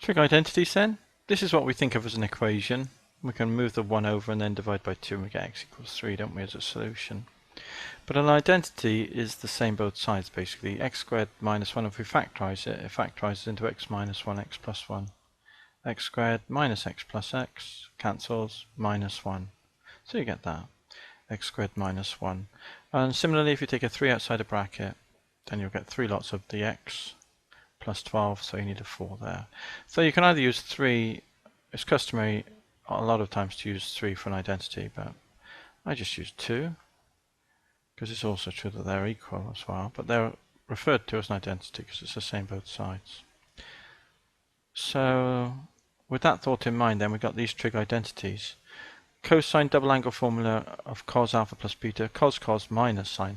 Trig identities then. This is what we think of as an equation. We can move the 1 over and then divide by 2 and we get x equals 3, don't we, as a solution. But an identity is the same both sides basically. X squared minus 1, if we factorise it, it factorises into x minus 1, x plus 1. X squared minus x plus x cancels, minus 1. So you get that. X squared minus 1. And similarly, if you take a 3 outside a bracket, then you'll get 3 lots of the x plus 12, so you need a 4 there. So you can either use 3, it's customary a lot of times to use 3 for an identity, but I just use 2, because it's also true that they're equal as well, but they're referred to as an identity because it's the same both sides. So with that thought in mind, then we've got these trig identities. Cosine double angle formula of cos alpha plus beta, cos minus sine.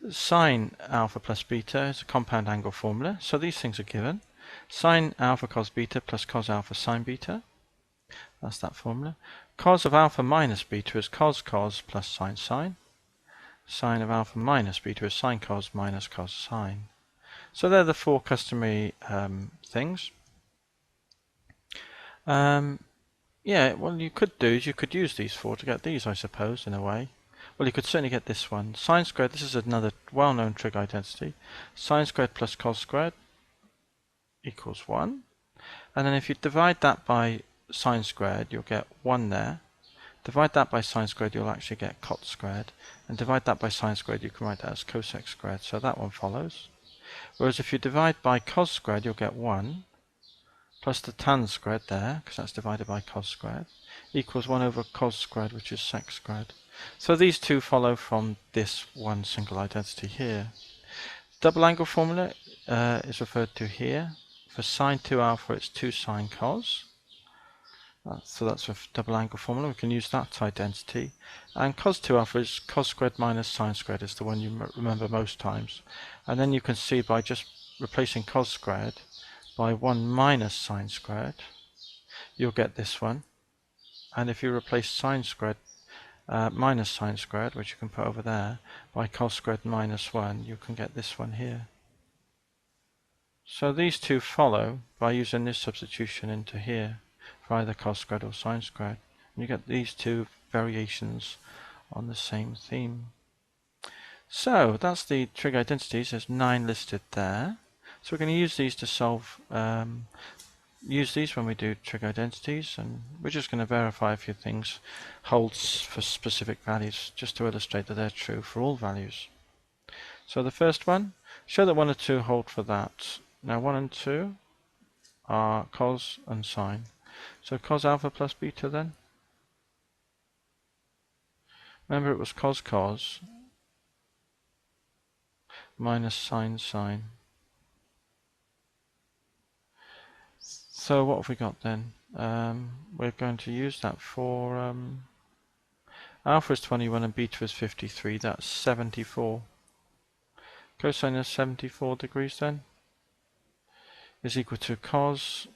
Sine alpha plus beta is a compound angle formula, so these things are given. Sine alpha cos beta plus cos alpha sine beta, that's that formula. Cos of alpha minus beta is cos plus sine. Sine of alpha minus beta is sine cos minus cos sine. So they're the 4 customary things. Yeah, what you could do is you could use these 4 to get these, I suppose, in a way. Well, you could certainly get this one. Sine squared, this is another well-known trig identity. Sine squared plus cos squared equals 1. And then if you divide that by sine squared, you'll get 1 there. Divide that by sine squared, you'll actually get cot squared. And divide that by sine squared, you can write that as cosec squared. So that one follows. Whereas if you divide by cos squared, you'll get 1 plus the tan squared there, because that's divided by cos squared, equals 1 over cos squared, which is sec squared. So these two follow from this one single identity here. Double angle formula is referred to here. For sine 2 alpha, it's 2 sine cos. So that's a double angle formula. We can use that identity. And cos 2 alpha is cos squared minus sine squared is the one you remember most times. And then you can see by just replacing cos squared by 1 minus sine squared, you'll get this one. And if you replace sine squared minus sine squared, which you can put over there, by cos squared minus 1, you can get this one here. So these two follow by using this substitution into here for either cos squared or sine squared. And you get these two variations on the same theme. So that's the trig identities. There's 9 listed there. So we're going to use these to solve, use these when we do trig identities, and we're just going to verify a few things holds for specific values, just to illustrate that they're true for all values. So the first one, show that 1 and 2 hold for that. Now 1 and 2 are cos and sine. So cos alpha plus beta then. Remember it was cos minus sine. So what have we got then? We're going to use that for alpha is 21 and beta is 53. That's 74. Cosine of 74 degrees then is equal to cos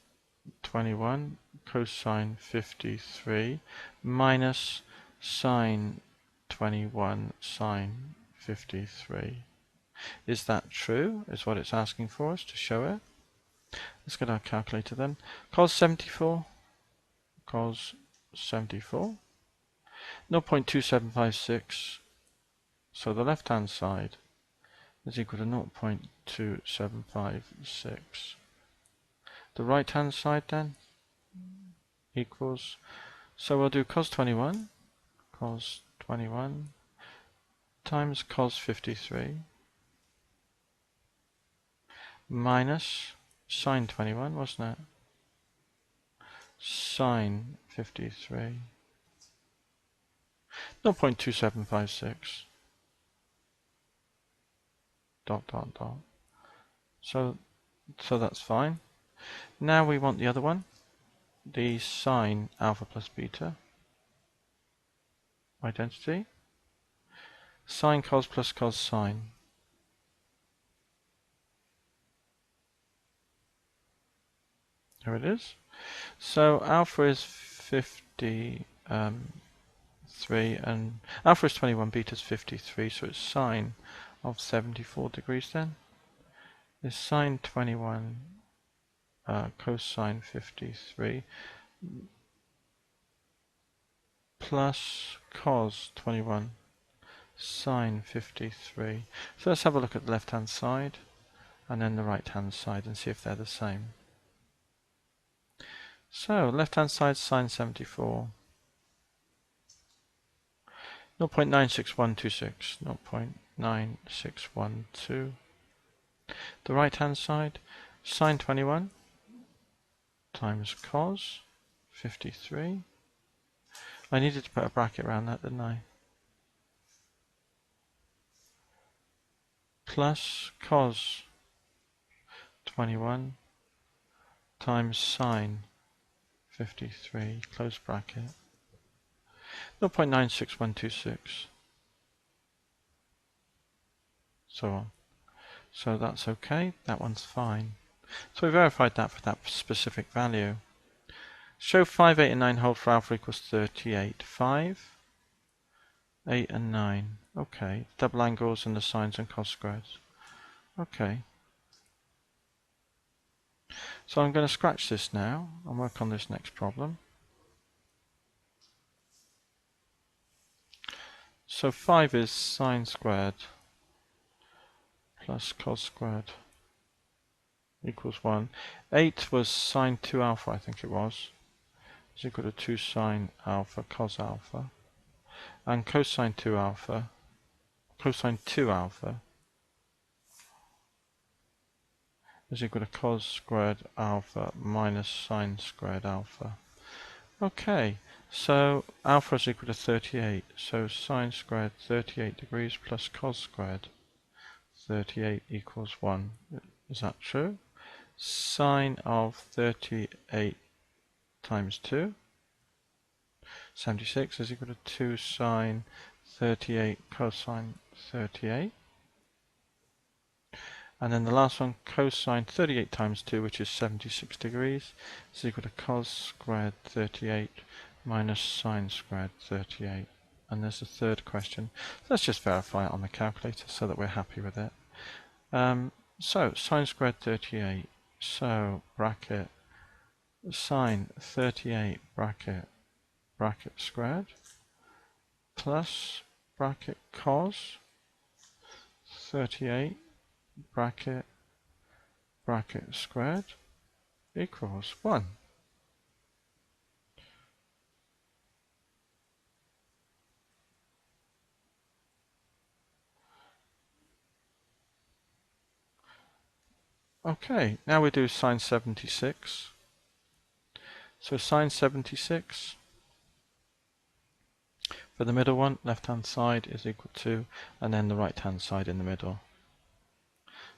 21 cosine 53 minus sine 21 sine 53. Is that true? Is what it's asking for us to show it. Let's get our calculator then. Cos 74, 0.2756. So the left hand side is equal to 0.2756. The right hand side then equals, so we'll do cos 21 times cos 53 minus sine 21, wasn't it? Sine 53. 0.2756. Dot. So that's fine. Now we want the other one, the sine alpha plus beta identity. Sine cos plus cos sine. Here it is. So alpha is 53 and alpha is 21, beta is 53, so it's sine of 74 degrees then. Is sine 21 cosine 53 plus cos 21 sine 53. So let's have a look at the left hand side and then the right hand side and see if they're the same. So left hand side sine 74, 0.96126, 0.9612. The right hand side sine 21 times cos 53. I needed to put a bracket around that, didn't I? Plus cos 21 times sine 53, close bracket, 0.96126, so on. So that's okay, that one's fine. So we verified that for that specific value. Show 5, 8 and 9 hold for alpha equals 38. 5, 8 and 9. Okay, double angles and the sines and cos squares. Okay. So I'm going to scratch this now and work on this next problem. So 5 is sine squared plus cos squared equals 1. 8 was sine 2 alpha, I think it was. Is equal to 2 sine alpha cos alpha. And cosine 2 alpha is equal to cos squared alpha minus sine squared alpha. Okay, so alpha is equal to 38. So sine squared 38 degrees plus cos squared 38 equals 1. Is that true? Sine of 38 times 2, 76, is equal to 2 sine 38 cosine 38. And then the last one, cosine 38 times 2, which is 76 degrees, is equal to cos squared 38 minus sine squared 38. And there's the third question. Let's just verify it on the calculator so that we're happy with it. So sine squared 38, so bracket sine 38 bracket squared plus bracket cos 38 bracket squared equals 1. Okay, now we do sine 76. So sine 76 for the middle one, left hand side is equal to, and then the right hand side in the middle.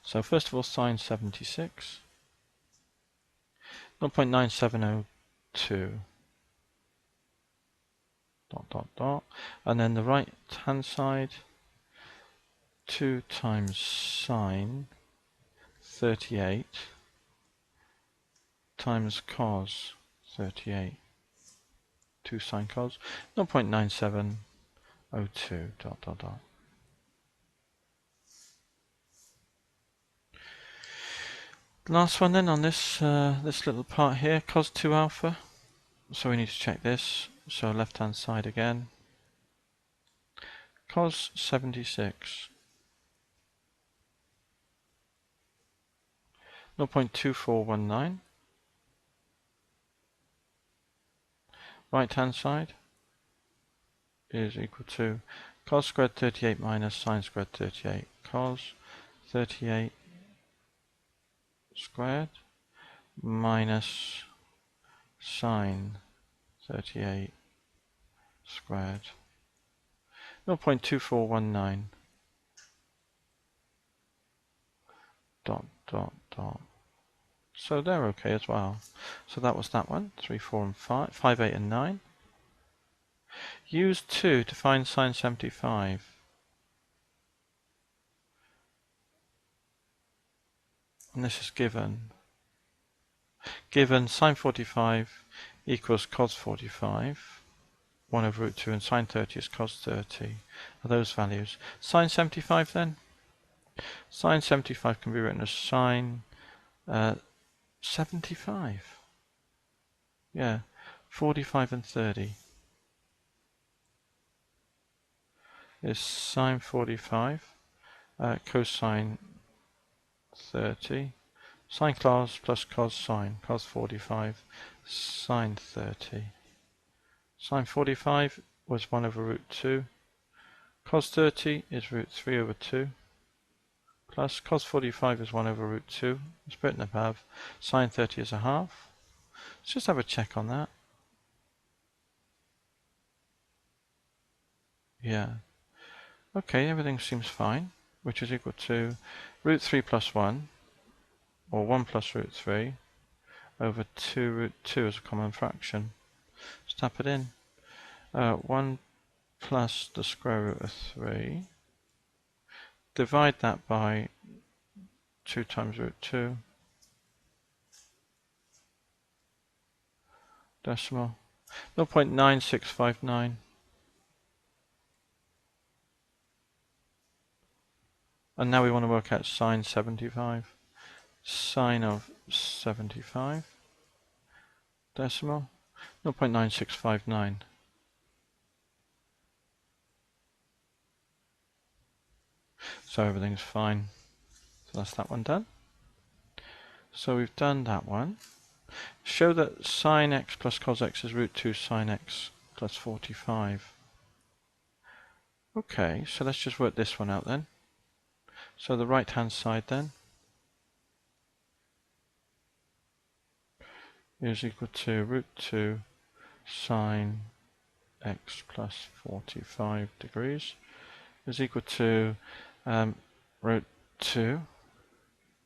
So first of all, sine 76, 0.9702, and then the right hand side, 2 times sine 38 times cos 38, 2 sine cos, 0.9702, Last one then on this this little part here, cos 2 alpha. So we need to check this. So left hand side again. Cos 76. 0.2419. Right hand side is equal to cos squared 38 minus sine squared 38. Cos 38 squared minus sine 38 squared, 0.2419 So they're okay as well. So that was that one, 3, 4 and 5, 5, 8 and 9. Use 2 to find sine 75. And this is given. Given sine 45 equals cos 45, 1 over root 2, and sine 30 is cos 30. Are those values? Sine 75 then? Sine 75 can be written as sine 75. Yeah, 45 and 30 is sine 45, cosine 30, sine cos plus cos sine, cos 45, sine 30. Sine 45 was 1 over root 2, cos 30 is root 3 over 2, plus cos 45 is 1 over root 2, it's written above, sine 30 is a half. Let's just have a check on that. Yeah. Okay, everything seems fine, which is equal to root 3 plus 1, or 1 plus root 3, over 2 root 2 as a common fraction. Let's tap it in. 1 plus the square root of 3. Divide that by 2 times root 2. Decimal. 0.9659. And now we want to work out sine 75. Sine of 75. Decimal. 0.9659. So everything's fine. So that's that one done. So we've done that one. Show that sine x plus cos x is root 2 sine x plus 45. Okay, so let's just work this one out then. So the right hand side then is equal to root 2 sine x plus 45 degrees is equal to root 2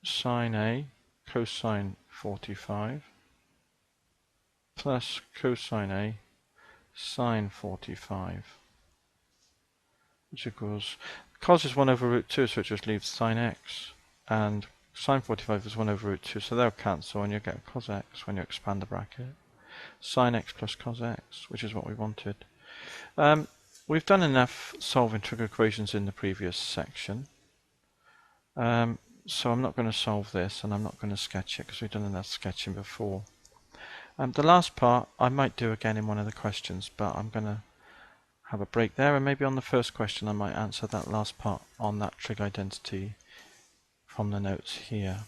sine A cosine 45 plus cosine A sine 45, which equals, cos is 1 over root 2, so it just leaves sine x, and sine 45 is 1 over root 2, so they'll cancel and you get cos x when you expand the bracket. Sine x plus cos x, which is what we wanted. We've done enough solving trig equations in the previous section, so I'm not going to solve this and I'm not going to sketch it because we've done enough sketching before. The last part I might do again in one of the questions, but I'm going to have a break there, and maybe on the first question I might answer that last part on that trig identity from the notes here.